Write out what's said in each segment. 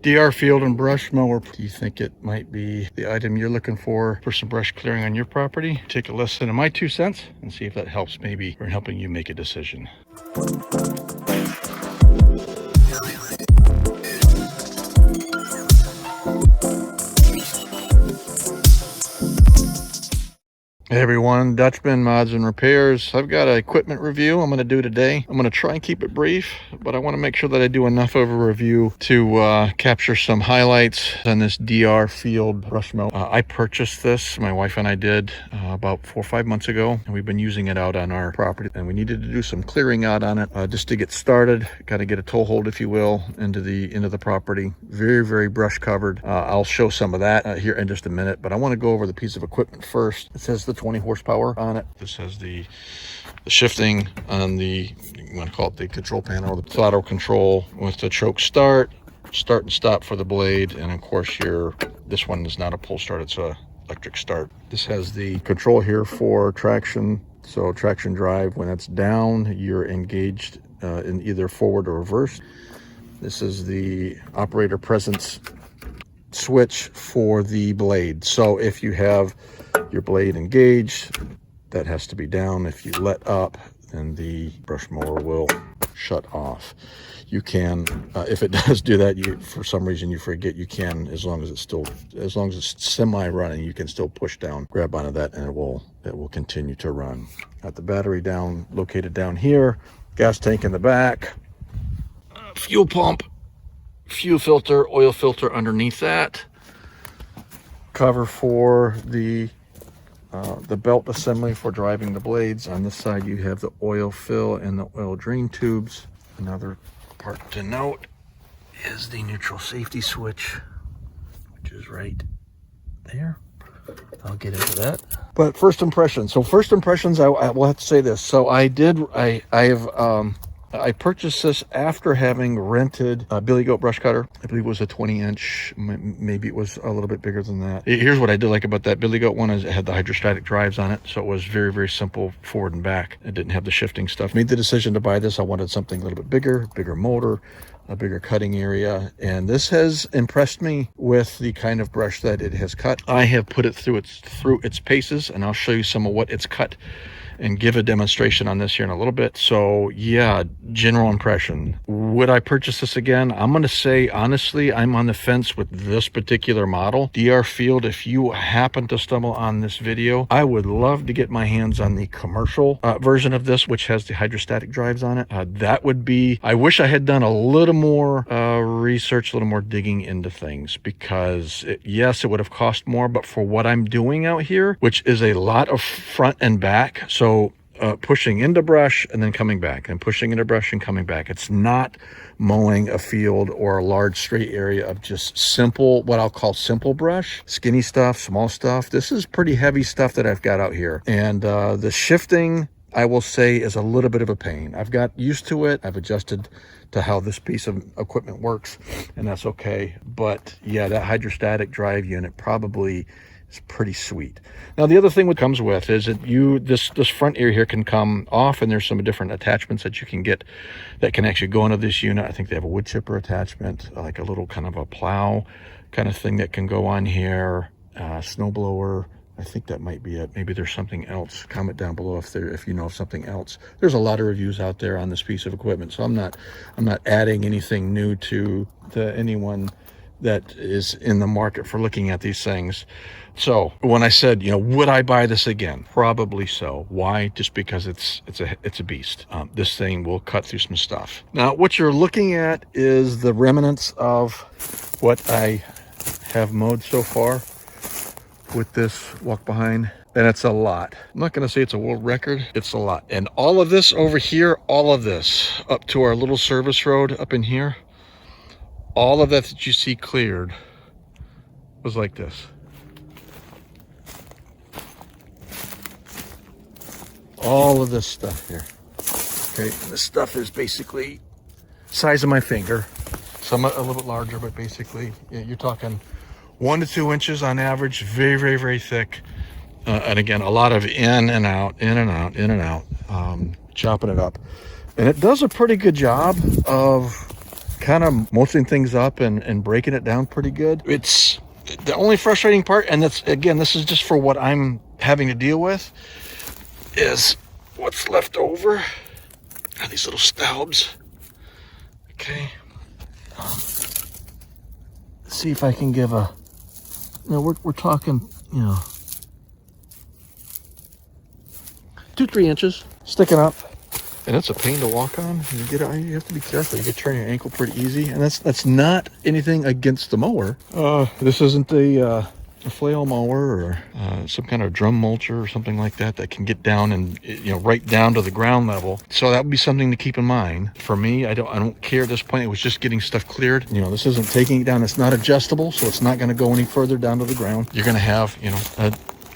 DR field and brush mower. Do you think it might be the item you're looking for some brush clearing on your property? Take a listen to my 2 cents and see if that helps maybe in helping you make a decision. Hey everyone, Dutchman Mods and Repairs. I've got an equipment review I'm going to do today. I'm going to try and keep it brief, but I want to make sure that I do enough of a review to capture some highlights on this DR field brush mower. I purchased this, my wife and I did, about 4 or 5 months ago, and we've been using it out on our property, and we needed to do some clearing out on it just to get started. Got to get a toe hold, if you will, into the property. Very, very brush covered. I'll show some of that here in just a minute, but I want to go over the piece of equipment first. It says the 20 horsepower on it. This has the shifting on the, you want to call it the control panel, or the throttle control with the choke start and stop for the blade, and of course this one is not a pull start, it's a electric start. This has the control here for traction, so traction drive. When it's down, you're engaged in either forward or reverse. This is the operator presence switch for the blade. So if you have your blade engaged, that has to be down. If you let up, then the brush mower will shut off. You can, if it does do that, for some reason you forget, you can, as long as it's semi-running, you can still push down, grab onto that, and it will continue to run. Got the battery located down here, gas tank in the back, fuel pump, fuel filter, oil filter underneath that, cover for the belt assembly for driving the blades. On this side you have the oil fill and the oil drain tubes. Another part to note is the neutral safety switch, which is right there. I'll get into that. But first impressions. So first impressions, I will have to say this. So I purchased this after having rented a Billy Goat brush cutter. I believe it was a 20-inch, maybe it was a little bit bigger than that. Here's what I did like about that Billy Goat one, is it had the hydrostatic drives on it, so it was very, very simple forward and back. It didn't have the shifting stuff. Made the decision to buy this. I wanted something a little bit bigger motor, a bigger cutting area, and this has impressed me with the kind of brush that it has cut. I have put it through its paces, and I'll show you some of what it's cut and give a demonstration on this here in a little bit. So yeah, general impression. Would I purchase this again? I'm going to say, honestly, I'm on the fence with this particular model. DR Field, if you happen to stumble on this video, I would love to get my hands on the commercial version of this, which has the hydrostatic drives on it. That would be, I wish I had done a little more research, a little more digging into things, because yes, it would have cost more, but for what I'm doing out here, which is a lot of front and back, so pushing into brush and then coming back, and pushing into brush and coming back. It's not mowing a field or a large straight area of just simple, what I'll call simple brush, skinny stuff, small stuff. This is pretty heavy stuff that I've got out here. And the shifting, I will say, is a little bit of a pain. I've got used to it. I've adjusted to how this piece of equipment works, and that's okay. But yeah, that hydrostatic drive unit probably is pretty sweet. Now the other thing that comes with is that this front ear here can come off, and there's some different attachments that you can get that can actually go into this unit. I think they have a wood chipper attachment, like a little kind of a plow kind of thing that can go on here, snow blower. I think that might be it. Maybe there's something else. Comment down below if you know of something else. There's a lot of reviews out there on this piece of equipment, so I'm not adding anything new to anyone that is in the market for looking at these things. So when I said, would I buy this again? Probably so. Why? Just because it's a beast. This thing will cut through some stuff. Now, what you're looking at is the remnants of what I have mowed so far with this walk behind, and it's a lot. I'm not going to say it's a world record. It's a lot. And all of this over here, all of this up to our little service road up in here, all of that you see cleared was like this. All of this stuff here. Okay, this stuff is basically size of my finger. Some a little bit larger, but basically you're talking 1 to 2 inches on average. Very, very, very thick. And again, a lot of in and out, chopping it up. And it does a pretty good job of kind of mulching things up and breaking it down pretty good. It's the only frustrating part, and that's, again, this is just for what I'm having to deal with, is what's left over are these little stubs. Okay. See if I can give a, we're talking, 2-3 inches sticking up, and it's a pain to walk on. You have to be careful. You can turn your ankle pretty easy, and that's not anything against the mower. This isn't a flail mower or some kind of drum mulcher or something like that can get down and right down to the ground level. So that would be something to keep in mind. For me, I don't care at this point. It was just getting stuff cleared. This isn't taking it down. It's not adjustable, so it's not going to go any further down to the ground. You're going to have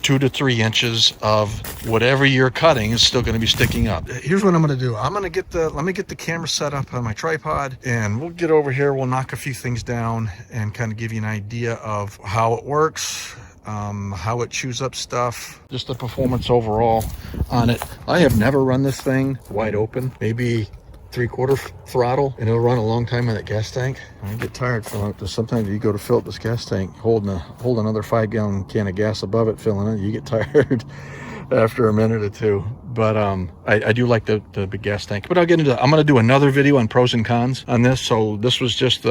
2 to 3 inches of whatever you're cutting is still going to be sticking up. Here's what I'm going to do. I'm going to let me get the camera set up on my tripod, and we'll get over here. We'll knock a few things down and kind of give you an idea of how it works, how it chews up stuff, just the performance overall on it. I have never run this thing wide open, maybe 3/4 throttle, and it'll run a long time in that gas tank. I get tired filling it. Sometimes you go to fill up this gas tank, hold another 5-gallon can of gas above it, filling it. You get tired after a minute or two. But I do like the big gas tank. But I'll get into that. I'm going to do another video on pros and cons on this. So this was just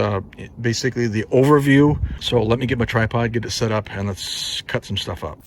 basically the overview. So let me get my tripod, get it set up, and let's cut some stuff up.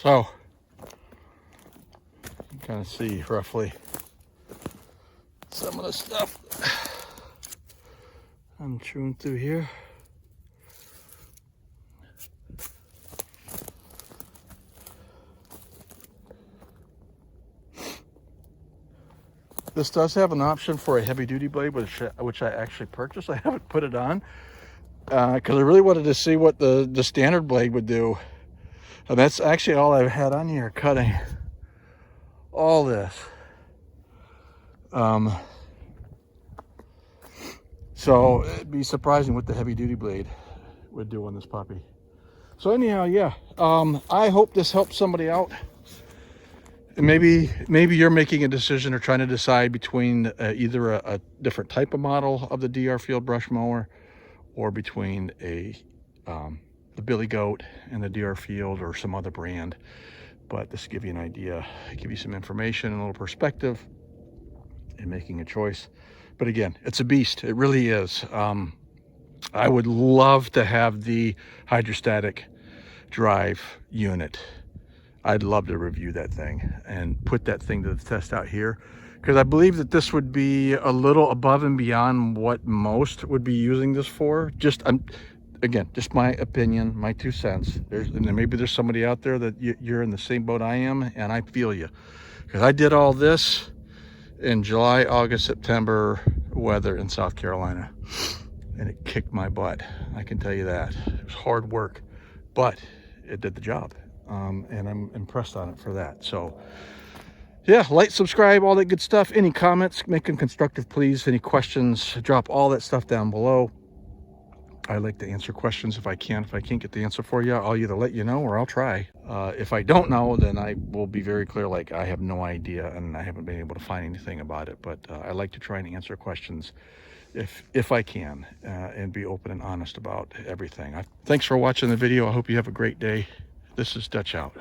So you can kind of see roughly some of the stuff I'm chewing through here. This does have an option for a heavy duty blade, which I actually purchased. I haven't put it on because I really wanted to see what the standard blade would do. And that's actually all I've had on here, cutting all this. So it'd be surprising what the heavy duty blade would do on this puppy. So anyhow, yeah, I hope this helps somebody out. And maybe you're making a decision or trying to decide between either a different type of model of the DR Field brush mower, or between the Billy Goat and the DR Field or some other brand. But this will give you an idea, give you some information and a little perspective in making a choice. But again, it's a beast. It really is. I would love to have the hydrostatic drive unit. I'd love to review that thing and put that thing to the test out here, because I believe that this would be a little above and beyond what most would be using this for. Just again, just my opinion, my 2 cents. And maybe there's somebody out there that you're in the same boat I am, and I feel you, because I did all this in July, August, September weather in South Carolina, and it kicked my butt. I can tell you that. It was hard work, but it did the job. And I'm impressed on it for that. So yeah, like, subscribe, all that good stuff. Any comments, make them constructive, please. Any questions, drop all that stuff down below. I like to answer questions if I can. If I can't get the answer for you, I'll either let you know or I'll try. If I don't know, then I will be very clear, like I have no idea and I haven't been able to find anything about it. But I like to try and answer questions if I can, and be open and honest about everything. Thanks for watching the video. I hope you have a great day. This is Dutch out.